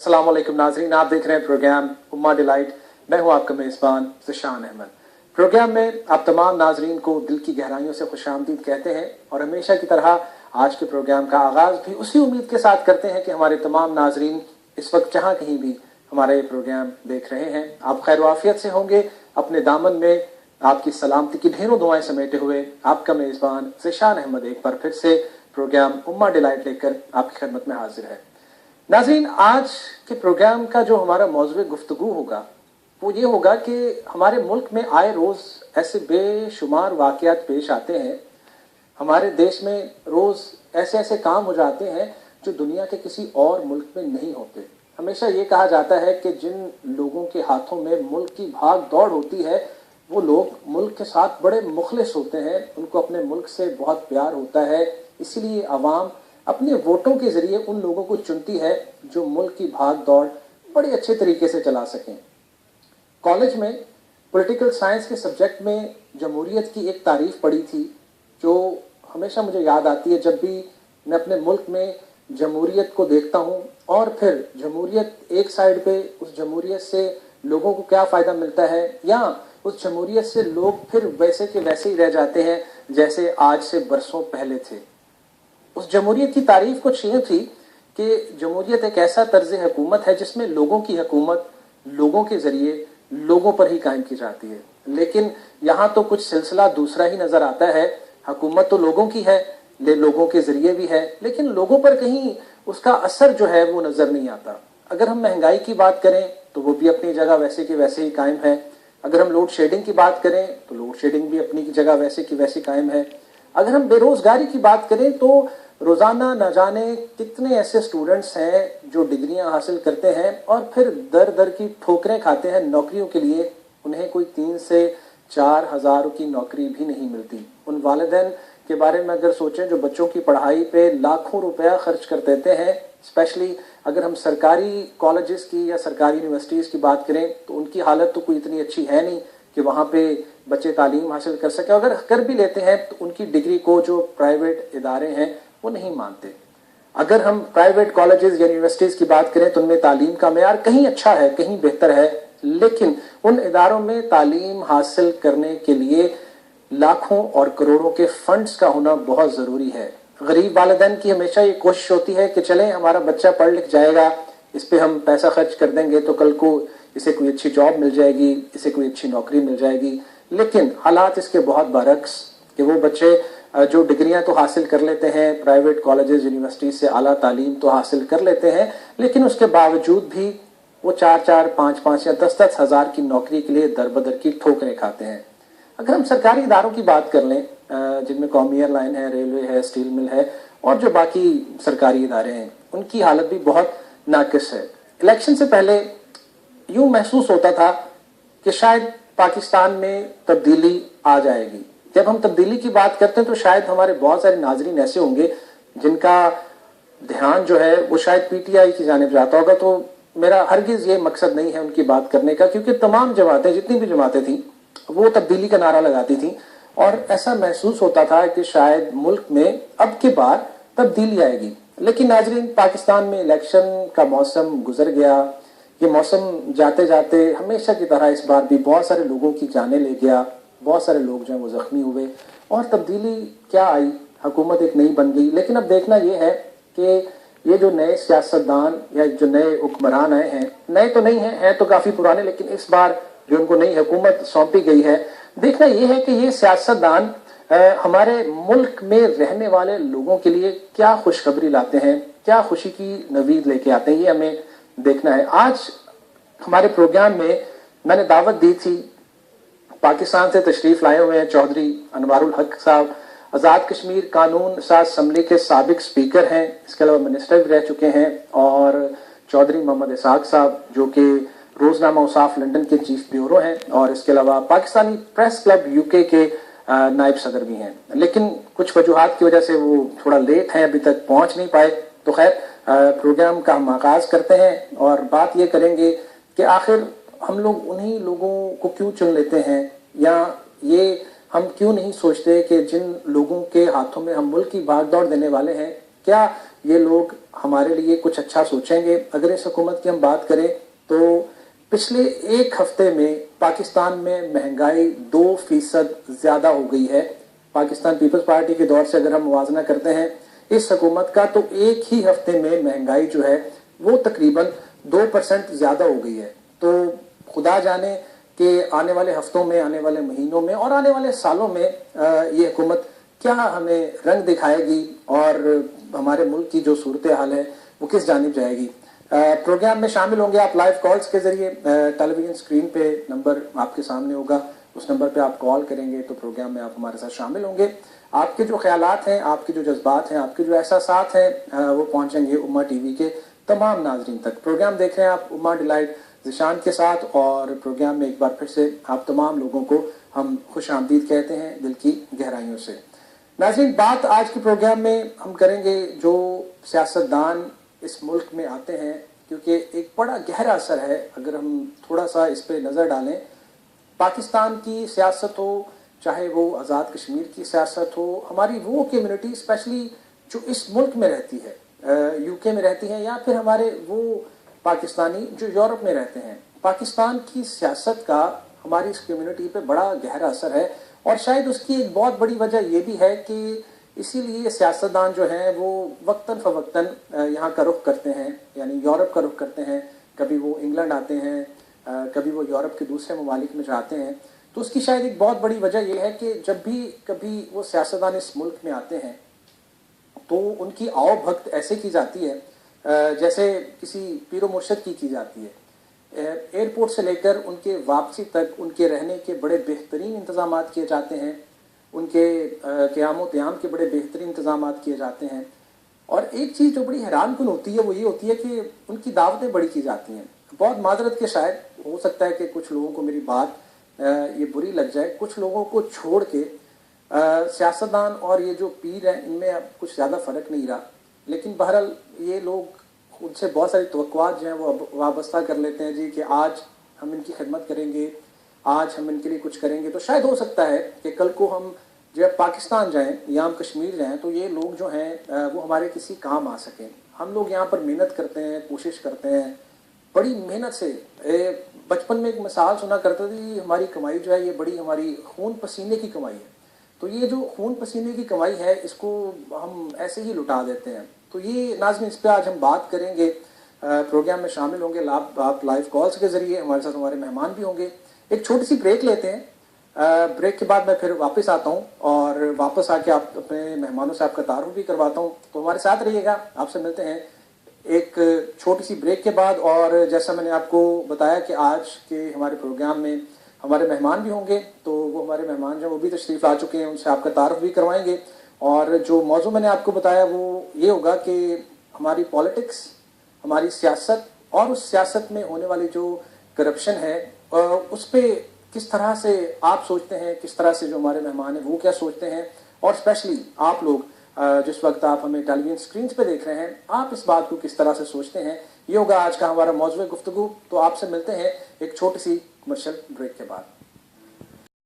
अस्सलाम वालेकुम नाज़रीन, आप देख रहे हैं प्रोग्राम उम्मा डिलाइट। मैं हूं आपका मेज़बान ज़शान अहमद। प्रोग्राम में आप तमाम नाज़रीन को दिल की गहराइयों से खुशामदीद कहते हैं और हमेशा की तरह आज के प्रोग्राम का आगाज़ भी उसी उम्मीद के साथ करते हैं कि हमारे तमाम नाज़रीन इस वक्त जहां कहीं भी हमारा ये प्रोग्राम देख रहे हैं, आप खैर वाफियत से होंगे। अपने दामन में आपकी सलामती की ढेरों दुआएं समेटे हुए आपका मेज़बान ज़शान अहमद एक बार फिर से प्रोग्राम उम्मा डिलाइट लेकर आपकी खिदमत में हाजिर है। नाज़रीन, आज के प्रोग्राम का जो हमारा मौज़ूए गुफ्तगू होगा वो ये होगा कि हमारे मुल्क में आए रोज़ ऐसे बेशुमार वाक़यात पेश आते हैं, हमारे देश में रोज़ ऐसे ऐसे काम हो जाते हैं जो दुनिया के किसी और मुल्क में नहीं होते। हमेशा ये कहा जाता है कि जिन लोगों के हाथों में मुल्क की भाग दौड़ होती है वो लोग मुल्क के साथ बड़े मुखलिस होते हैं, उनको अपने मुल्क से बहुत प्यार होता है। इसीलिए आवाम अपने वोटों के ज़रिए उन लोगों को चुनती है जो मुल्क की भाग दौड़ बड़े अच्छे तरीके से चला सकें। कॉलेज में पॉलिटिकल साइंस के सब्जेक्ट में जमहूरियत की एक तारीफ़ पढ़ी थी जो हमेशा मुझे याद आती है जब भी मैं अपने मुल्क में जमहूरियत को देखता हूँ। और फिर जमहूरियत एक साइड पे उस जमहूरियत से लोगों को क्या फ़ायदा मिलता है, या उस जमहूरियत से लोग फिर वैसे के वैसे ही रह जाते हैं जैसे आज से बरसों पहले थे। उस जमहूरियत की तारीफ कुछ यूँ थी कि जमहूरियत एक ऐसा तर्ज हुकूमत है जिसमें लोगों की हुकूमत लोगों के ज़रिए लोगों पर ही कायम की जाती है। लेकिन यहाँ तो कुछ सिलसिला दूसरा ही नज़र आता है। हुकूमत तो लोगों की है, लोगों के ज़रिए भी है, लेकिन लोगों पर कहीं उसका असर जो है वो नज़र नहीं आता। अगर हम महंगाई की बात करें तो वो भी अपनी जगह वैसे की वैसे ही कायम है। अगर हम लोड शेडिंग की बात करें तो लोड शेडिंग भी अपनी जगह वैसे की वैसे कायम है। अगर हम बेरोज़गारी की बात करें तो रोज़ाना न जाने कितने ऐसे स्टूडेंट्स हैं जो डिग्रियां हासिल करते हैं और फिर दर दर की ठोकरें खाते हैं नौकरियों के लिए। उन्हें कोई 3 से 4 हज़ार की नौकरी भी नहीं मिलती। उन वालिदैन के बारे में अगर सोचें जो बच्चों की पढ़ाई पे लाखों रुपया खर्च कर देते हैं, स्पेशली अगर हम सरकारी कॉलेजेस की या सरकारी यूनिवर्सिटीज़ की बात करें तो उनकी हालत तो कोई इतनी अच्छी है नहीं कि वहाँ पे बच्चे तालीम हासिल कर सकें। अगर कर भी लेते हैं तो उनकी डिग्री को जो प्राइवेट इदारे हैं वो नहीं मानते। अगर हम प्राइवेट कॉलेजेस या यूनिवर्सिटीज़ की बात करें तो उनमें तालीम का मेयार कहीं अच्छा है, कहीं बेहतर है, लेकिन उन इदारों में तालीम हासिल करने के लिए लाखों और करोड़ों के फंड्स का होना बहुत ज़रूरी है। गरीब वालिदैन की हमेशा ये कोशिश होती है कि चलें हमारा बच्चा पढ़ लिख जाएगा, इस पर हम पैसा खर्च कर देंगे तो कल को इसे कोई अच्छी जॉब मिल जाएगी, इसे कोई अच्छी नौकरी मिल जाएगी। लेकिन हालात इसके बहुत बरक्स कि वो बच्चे जो डिग्रियां तो हासिल कर लेते हैं, प्राइवेट कॉलेजेस यूनिवर्सिटी से आला तालीम तो हासिल कर लेते हैं, लेकिन उसके बावजूद भी वो 4-4, 5-5 या 10-10 हज़ार की नौकरी के लिए दर बदर की ठोकरें खाते हैं। अगर हम सरकारी इदारों की बात कर लें जिनमें कौमी एयरलाइन है, रेलवे है, स्टील मिल है और जो बाकी सरकारी इदारे हैं, उनकी हालत भी बहुत नाकिस है। इलेक्शन से पहले यूँ महसूस होता था कि शायद पाकिस्तान में तब्दीली आ जाएगी। जब हम तब्दीली की बात करते हैं तो शायद हमारे बहुत सारे नाजरीन ऐसे होंगे जिनका ध्यान जो है वो शायद पीटीआई की जानिब जाता होगा। तो मेरा हरगिज़ ये मकसद नहीं है उनकी बात करने का, क्योंकि तमाम जमातें जितनी भी जमातें थीं वो तब्दीली का नारा लगाती थीं और ऐसा महसूस होता था कि शायद मुल्क में अब की बार तब्दीली आएगी। लेकिन नाजरीन, पाकिस्तान में इलेक्शन का मौसम गुजर गया। ये मौसम जाते जाते हमेशा की तरह इस बार भी बहुत सारे लोगों की जानें ले गया, बहुत सारे लोग जो हैं वो ज़ख्मी हुए और तब्दीली क्या आई, हुकूमत एक नई बन गई। लेकिन अब देखना ये है कि ये जो नए सियासतदान या जो नए हुक्मरान आए हैं, नए तो नहीं हैं तो काफ़ी पुराने, लेकिन इस बार जो उनको नई हुकूमत सौंपी गई है, देखना ये है कि ये सियासतदान हमारे मुल्क में रहने वाले लोगों के लिए क्या खुशखबरी लाते हैं, क्या खुशी की नवीद लेके आते हैं, ये हमें देखना है। आज हमारे प्रोग्राम में मैंने दावत दी थी, पाकिस्तान से तशरीफ़ लाए हुए हैं चौधरी अनवारुल हक साहब, आज़ाद कश्मीर कानून साज असम्बली के साबिक स्पीकर हैं, इसके अलावा मिनिस्टर भी रह चुके हैं, और चौधरी मोहम्मद इसाक साहब जो कि रोज़नामा औसाफ लंदन के चीफ ब्यूरो हैं और इसके अलावा पाकिस्तानी प्रेस क्लब यूके के नायब सदर भी हैं। लेकिन कुछ वजूहात की वजह से वो थोड़ा लेट हैं, अभी तक पहुंच नहीं पाए। तो खैर प्रोग्राम का हम आगाज़ करते हैं और बात ये करेंगे कि आखिर हम लोग उन्हीं लोगों को क्यों चुन लेते हैं, या ये हम क्यों नहीं सोचते कि जिन लोगों के हाथों में हम मुल्क की भागदौड़ देने वाले हैं, क्या یہ لوگ ہمارے لیے کچھ اچھا سوچیں گے. اگر اس حکومت کی ہم بات کریں تو پچھلے ایک ہفتے میں پاکستان میں مہنگائی 2% زیادہ ہو گئی ہے. پاکستان پیپلز پارٹی کے دور سے اگر ہم موازنہ کرتے ہیں اس حکومت کا، تو ایک ہی ہفتے میں مہنگائی جو ہے وہ تقریباً 2% زیادہ ہو گئی ہے. تو خدا جانے کہ آنے والے ہفتوں میں، آنے والے مہینوں میں اور آنے والے سالوں میں یہ حکومت کیا ہمیں رنگ دکھائے گی اور ہمارے ملک کی جو صورتحال ہے وہ کس جانب جائے گی. پروگرام میں شامل ہوں گے آپ لائیو کالز کے ذریعے. ٹیلی ویژن اسکرین پہ نمبر آپ کے سامنے ہوگا، اس نمبر پہ آپ کال کریں گے تو پروگرام میں آپ ہمارے ساتھ شامل ہوں گے. آپ کے جو خیالات ہیں، آپ کے جو جذبات ہیں، آپ کے جو احساسات ہیں وہ پہنچیں گے امہ ٹی وی کے تمام ناظرین تک. پروگرام دیکھ رہے ہیں آپ امہ ڈیلائٹ ذیشان کے ساتھ، اور پروگرام میں ایک بار پھر سے آپ تمام لوگوں کو ہم خوش آمدید کہتے ہیں دل کی گہرائیوں سے. ناظرین، بات آج کے پروگرام میں ہم کریں گے جو سیاستدان اس ملک میں آتے ہیں، کیونکہ ایک بڑا گہرا اثر ہے اگر ہم تھوڑا سا اس پہ نظر ڈالیں. پاکستان کی سیاست ہو، چاہے وہ آزاد کشمیر کی سیاست ہو، ہماری وہ کمیونٹی اسپیشلی جو اس ملک میں رہتی ہے، یو کے میں رہتی ہیں، یا پھر ہمارے وہ پاکستانی جو یورپ میں رہتے ہیں، پاکستان کی سیاست کا ہماری اس کمیونٹی پہ بڑا گہرا اثر ہے. اور شاید اس کی ایک بہت بڑی وجہ یہ بھی ہے کہ اسی لیے سیاستدان جو ہیں وہ وقتاً فوقتاً یہاں کا رخ کرتے ہیں، یعنی یورپ کا رخ کرتے ہیں. کبھی وہ انگلینڈ آتے ہیں، کبھی وہ یورپ کے دوسرے ممالک میں جاتے ہیں. تو اس کی شاید ایک بہت بڑی وجہ یہ ہے کہ جب بھی کبھی وہ سیاستدان اس ملک میں آتے ہیں تو ان کی آؤ بھگت ایسے کی جاتی ہے جیسے کسی پیر و مرشد کی جاتی ہے. ایئرپورٹ سے لے کر ان کے واپسی تک ان کے رہنے کے بڑے بہترین انتظامات کیے جاتے ہیں، ان کے قیام و قیام کے بڑے بہترین انتظامات کیے جاتے ہیں. اور ایک چیز جو بڑی حیران کن ہوتی ہے وہ یہ ہوتی ہے کہ ان کی دعوتیں بڑی کی جاتی ہیں. بہت معذرت کے شاید ہو سکتا ہے کہ کچھ لوگوں کو میری بات یہ بری لگ جائے، کچھ لوگوں کو چھوڑ کے سیاستدان اور یہ جو پیر ہیں ان میں اب کچھ زیادہ فرق نہیں رہا. لیکن بہرحال یہ لوگ ان سے بہت ساری توقعات جو ہیں وہ وابستہ کر لیتے ہیں جی کہ آج ہم ان کی خدمت کریں گے، آج ہم ان کے لیے کچھ کریں گے. تو شاید ہو سکتا ہے کہ کل کو ہم جب پاکستان جائیں یا ہم کشمیر جائیں تو یہ لوگ جو ہیں وہ ہمارے کسی کام آ سکیں. ہم لوگ یہاں پر محنت کرتے ہیں، کوشش کرتے ہیں بڑی محنت سے. بچپن میں ایک مثال سنا کرتا تھی، ہماری کمائی جو ہے یہ بڑی ہماری خون پسینے کی کمائی ہے. تو یہ جو خون پسینے کی کمائی ہے اس کو ہم ایسے ہی لٹا دیتے ہیں. تو یہ ناظرین اس پہ آج ہم بات کریں گے. پروگرام میں شامل ہوں گے آپ لائیو کالز کے ذریعے، ہمارے ساتھ ہمارے مہمان بھی ہوں گے. ایک چھوٹی سی بریک لیتے ہیں، بریک کے بعد میں پھر واپس آتا ہوں اور واپس آ کے آپ اپنے مہمانوں سے آپ کا تعارف بھی کرواتا ہوں. تو ہمارے ساتھ رہیے گا. آپ سے ملتے ہیں ایک چھوٹی سی بریک کے بعد. اور جیسا میں نے آپ کو بتایا کہ آج کے ہمارے پروگرام میں ہمارے مہمان بھی ہوں گے، تو وہ ہمارے مہمان جو ہیں وہ بھی تشریف لا چکے ہیں، ان سے آپ کا تعارف بھی کروائیں گے. اور جو موضوع میں نے آپ کو بتایا وہ یہ ہوگا کہ ہماری پالیٹکس، ہماری سیاست اور اس سیاست میں ہونے والی جو کرپشن ہے اس پہ کس طرح سے آپ سوچتے ہیں، کس طرح سے جو ہمارے مہمان ہیں وہ کیا سوچتے ہیں، اور اسپیشلی آپ لوگ جس وقت آپ ہمیں ٹیلی ویژن اسکرینس پہ دیکھ رہے ہیں آپ اس بات کو کس طرح سے سوچتے ہیں. یہ ہوگا آج کا ہمارا موضوع گفتگو. تو آپ سے ملتے ہیں ایک چھوٹی سی کمرشل بریک کے بعد.